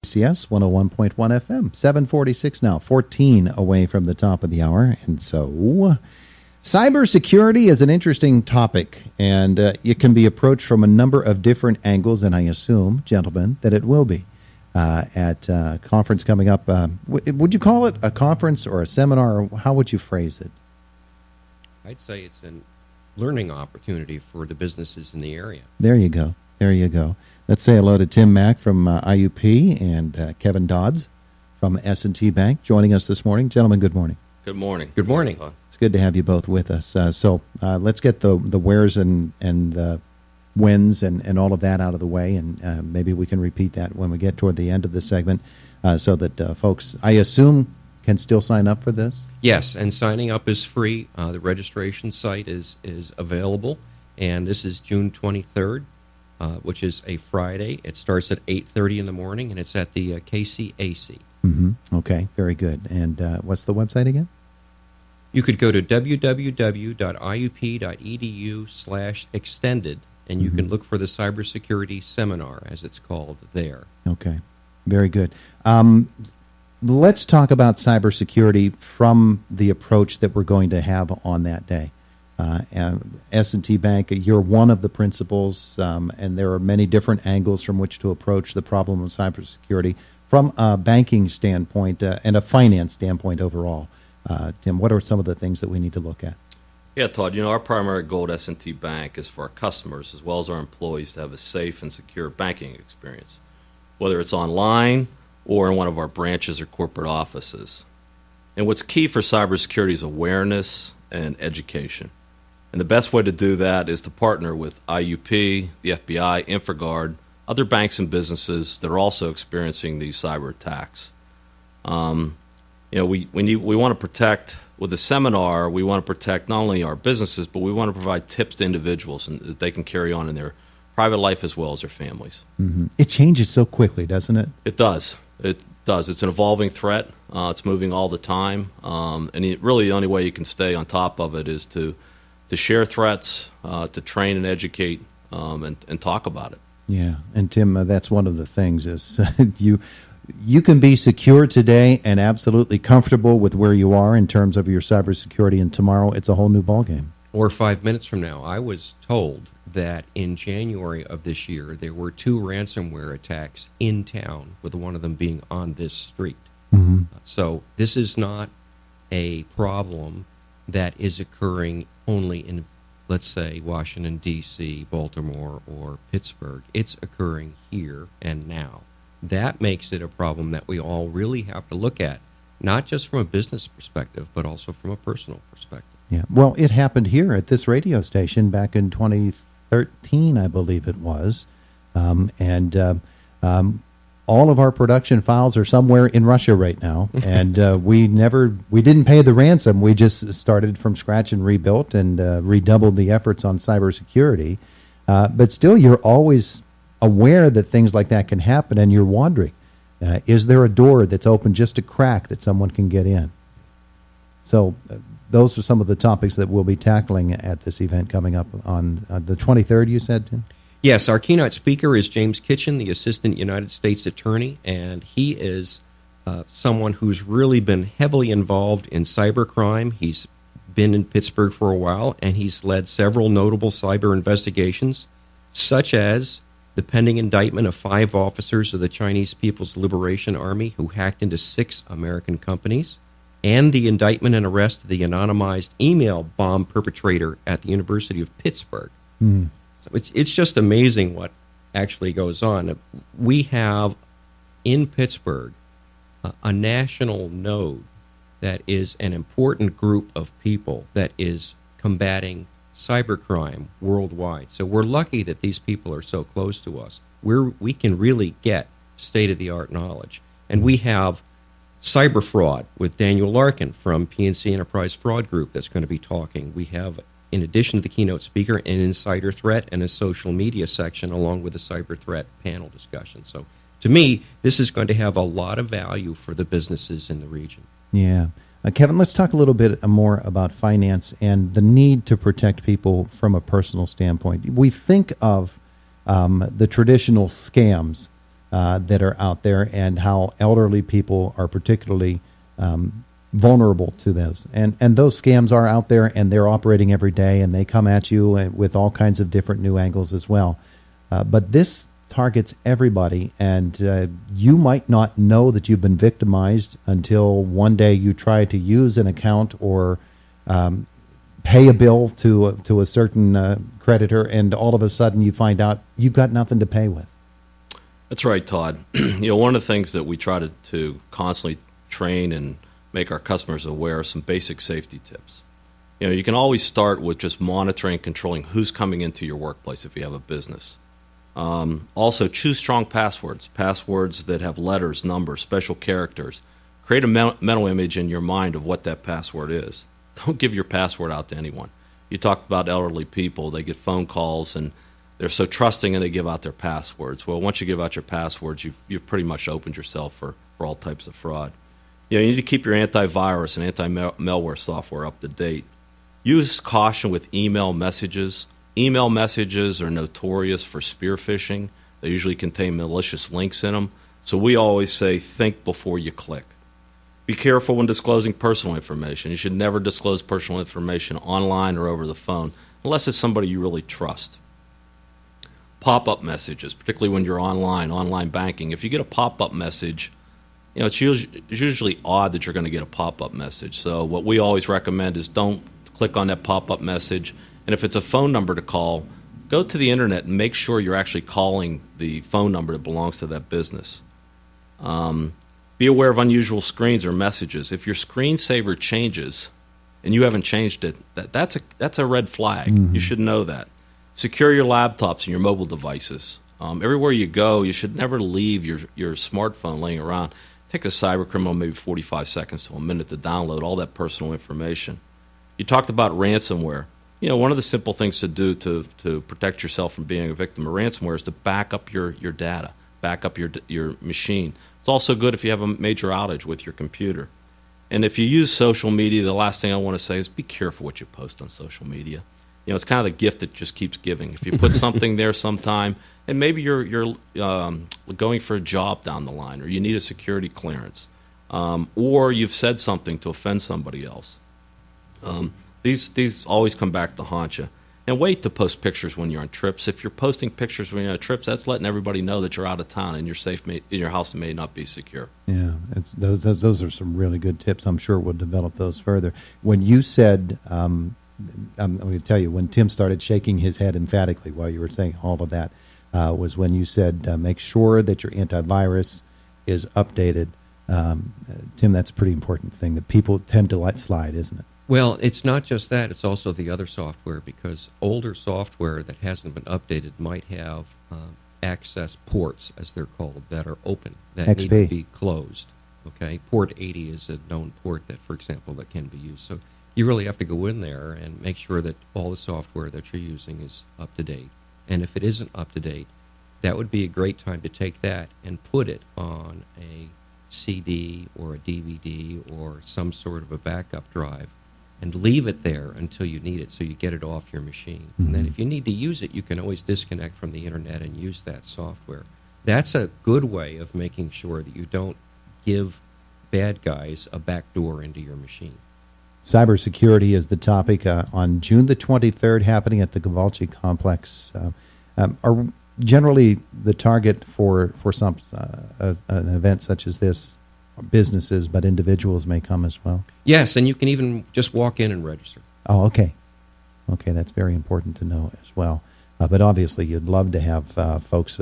CS 101.1 FM, 746 now, 14 away from the top of the hour. And so, cybersecurity is an interesting topic, and it can be approached from a number of different angles, and I assume, gentlemen, that it will be at a conference coming up. Would you call it a conference or a seminar, or how would you phrase it? I'd say it's a learning opportunity for the businesses in the area. There you go. There you go. Let's say hello to Tim Mack from IUP and Kevin Dodds from S&T Bank joining us this morning. Gentlemen, good morning. Good morning. Good morning. It's good to have you both with us. So let's get the wheres and the whens and all of that out of the way, and maybe we can repeat that when we get toward the end of the segment so that folks, I assume, can still sign up for this? Yes, and signing up is free. The registration site is available, and this is June 23rd. Which is a Friday. It starts at 8:30 in the morning, and it's at the KCAC. Mm-hmm. Okay, very good. And what's the website again? You could go to www.iup.edu/extended, and you can look for the cybersecurity seminar, as it's called, there. Okay, very good. Let's talk about cybersecurity from the approach that we're going to have on that day. S&T Bank, you're one of the principals, and there are many different angles from which to approach the problem of cybersecurity from a banking standpoint and a finance standpoint overall. Tim, what are some of the things that we need to look at? Yeah, Todd, our primary goal at S&T Bank is for our customers as well as our employees to have a safe and secure banking experience, whether it's online or in one of our branches or corporate offices. And what's key for cybersecurity is awareness and education. And the best way to do that is to partner with IUP, the FBI, InfraGard, other banks and businesses that are also experiencing these cyber attacks. We want to protect, with the seminar, we want to protect not only our businesses, but we want to provide tips to individuals and that they can carry on in their private life as well as their families. Mm-hmm. It changes so quickly, doesn't it? It does. It does. It's an evolving threat. It's moving all the time. And really the only way you can stay on top of it is to share threats, to train and educate, and talk about it. Yeah, and Tim, that's one of the things is you can be secure today and absolutely comfortable with where you are in terms of your cybersecurity, and tomorrow it's a whole new ballgame. Or 5 minutes from now. I was told that in January of this year there were 2 ransomware attacks in town, with one of them being on this street. Mm-hmm. So this is not a problem that is occurring only in, let's say, Washington, D.C., Baltimore, or Pittsburgh. It's occurring here and now. That makes it a problem that we all really have to look at, not just from a business perspective, but also from a personal perspective. Yeah, well, it happened here at this radio station back in 2013, I believe it was, all of our production files are somewhere in Russia right now, and we didn't pay the ransom. We just started from scratch and rebuilt and redoubled the efforts on cybersecurity. But still, you're always aware that things like that can happen, and you're wondering, is there a door that's open just a crack that someone can get in? So those are some of the topics that we'll be tackling at this event coming up on the 23rd, you said, Tim? Yes, our keynote speaker is James Kitchen, the Assistant United States Attorney, and he is someone who's really been heavily involved in cybercrime. He's been in Pittsburgh for a while, and he's led several notable cyber investigations, such as the pending indictment of 5 officers of the Chinese People's Liberation Army who hacked into 6 American companies, and the indictment and arrest of the anonymized email bomb perpetrator at the University of Pittsburgh. Mm. So it's just amazing what actually goes on. We have in Pittsburgh a national node that is an important group of people that is combating cybercrime worldwide. So we're lucky that these people are so close to us. We can really get state-of-the-art knowledge. And we have cyber fraud with Daniel Larkin from PNC Enterprise Fraud Group that's going to be talking. We have, in addition to the keynote speaker, an insider threat and a social media section along with a cyber threat panel discussion. So to me, this is going to have a lot of value for the businesses in the region. Yeah. Kevin, let's talk a little bit more about finance and the need to protect people from a personal standpoint. We think of the traditional scams that are out there, and how elderly people are particularly vulnerable to those. And those scams are out there, and they're operating every day, and they come at you with all kinds of different new angles as well. But this targets everybody, and you might not know that you've been victimized until one day you try to use an account or pay a bill to a certain creditor, and all of a sudden you find out you've got nothing to pay with. That's right, Todd. One of the things that we try to constantly train and make our customers aware of some basic safety tips. You can always start with just monitoring and controlling who's coming into your workplace if you have a business. Also, choose strong passwords that have letters, numbers, special characters. Create a mental image in your mind of what that password is. Don't give your password out to anyone. You talked about elderly people. They get phone calls, and they're so trusting, and they give out their passwords. Well, once you give out your passwords, you've pretty much opened yourself for all types of fraud. You need to keep your antivirus and anti-malware software up to date. Use caution with email messages. Email messages are notorious for spear phishing. They usually contain malicious links in them. So we always say, think before you click. Be careful when disclosing personal information. You should never disclose personal information online or over the phone unless it's somebody you really trust. Pop-up messages, particularly when you're online banking. If you get a pop-up message, it's usually odd that you're going to get a pop-up message. So what we always recommend is don't click on that pop-up message. And if it's a phone number to call, go to the internet and make sure you're actually calling the phone number that belongs to that business. Be aware of unusual screens or messages. If your screensaver changes and you haven't changed it, that's a red flag. Mm-hmm. You should know that. Secure your laptops and your mobile devices. Everywhere you go, you should never leave your smartphone laying around. Take a cyber criminal maybe 45 seconds to a minute to download all that personal information. You talked about ransomware. One of the simple things to do to protect yourself from being a victim of ransomware is to back up your data, back up your machine. It's also good if you have a major outage with your computer. And if you use social media, the last thing I want to say is be careful what you post on social media. It's kind of the gift that just keeps giving. If you put something there sometime, and maybe you're going for a job down the line, or you need a security clearance, or you've said something to offend somebody else. These always come back to haunt you. And wait to post pictures when you're on trips. If you're posting pictures when you're on trips, that's letting everybody know that you're out of town and your house may not be secure. Yeah, those are some really good tips. I'm sure we'll develop those further. When you said, I'm going to tell you, when Tim started shaking his head emphatically while you were saying all of that, was when you said make sure that your antivirus is updated. Tim, that's a pretty important thing that people tend to let slide, isn't it? Well, it's not just that. It's also the other software, because older software that hasn't been updated might have access ports, as they're called, that are open, that XP. need to be closed. Okay, Port 80 is a known port that, for example, that can be used. So you really have to go in there and make sure that all the software that you're using is up to date. And if it isn't up to date, that would be a great time to take that and put it on a CD or a DVD or some sort of a backup drive, and leave it there until you need it, so you get it off your machine. Mm-hmm. And then if you need to use it, you can always disconnect from the internet and use that software. That's a good way of making sure that you don't give bad guys a back door into your machine. Cybersecurity is the topic on June the 23rd, happening at the Kovalchick Complex. Are generally the target for some an event such as this businesses, but individuals may come as well? Yes, and you can even just walk in and register. Oh, okay. Okay, that's very important to know as well. But obviously, you'd love to have folks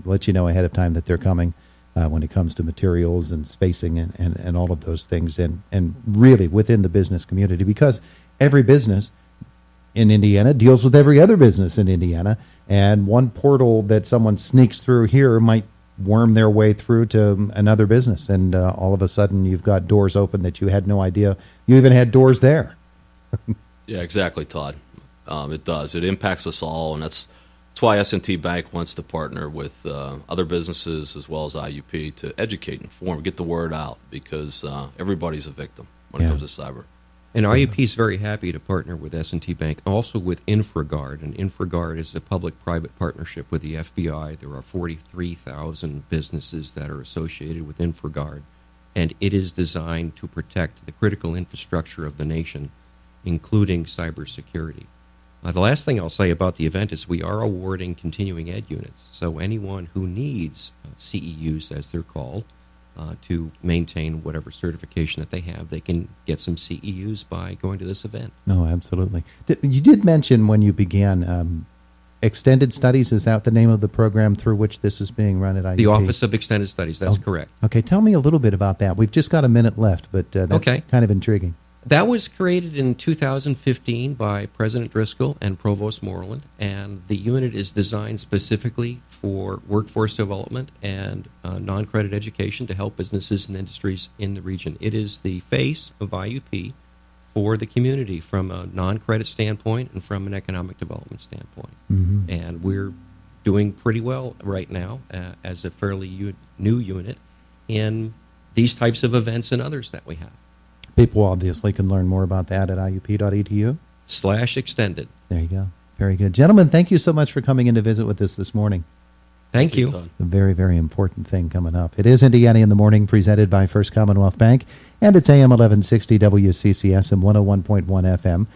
let you know ahead of time that they're coming when it comes to materials and spacing and all of those things, and really within the business community, because every business in Indiana deals with every other business in Indiana, and one portal that someone sneaks through here might worm their way through to another business, and all of a sudden you've got doors open that you had no idea you even had doors there. Yeah, exactly, Todd. It does. It impacts us all, and that's why S&T Bank wants to partner with other businesses as well as IUP to educate, inform, get the word out, because everybody's a victim when it comes to cyber. And IUP is very happy to partner with S&T Bank, also with InfraGard. And InfraGard is a public-private partnership with the FBI. There are 43,000 businesses that are associated with InfraGard, and it is designed to protect the critical infrastructure of the nation, including cybersecurity. The last thing I'll say about the event is we are awarding continuing ed units. So anyone who needs CEUs, as they're called, to maintain whatever certification that they have, they can get some CEUs by going to this event. No, absolutely. You did mention when you began Extended Studies. Is that the name of the program through which this is being run at IUP? The Office of Extended Studies, that's correct. Okay, tell me a little bit about that. We've just got a minute left, but that's kind of intriguing. That was created in 2015 by President Driscoll and Provost Moreland, and the unit is designed specifically for workforce development and non-credit education to help businesses and industries in the region. It is the face of IUP for the community from a non-credit standpoint and from an economic development standpoint. Mm-hmm. And we're doing pretty well right now as a fairly new unit in these types of events and others that we have. People obviously can learn more about that at iup.edu/extended. There you go. Very good. Gentlemen, thank you so much for coming in to visit with us this morning. Thank you. A very, very important thing coming up. It is Indiana in the Morning, presented by First Commonwealth Bank, and it's AM 1160 WCCS and 101.1 FM.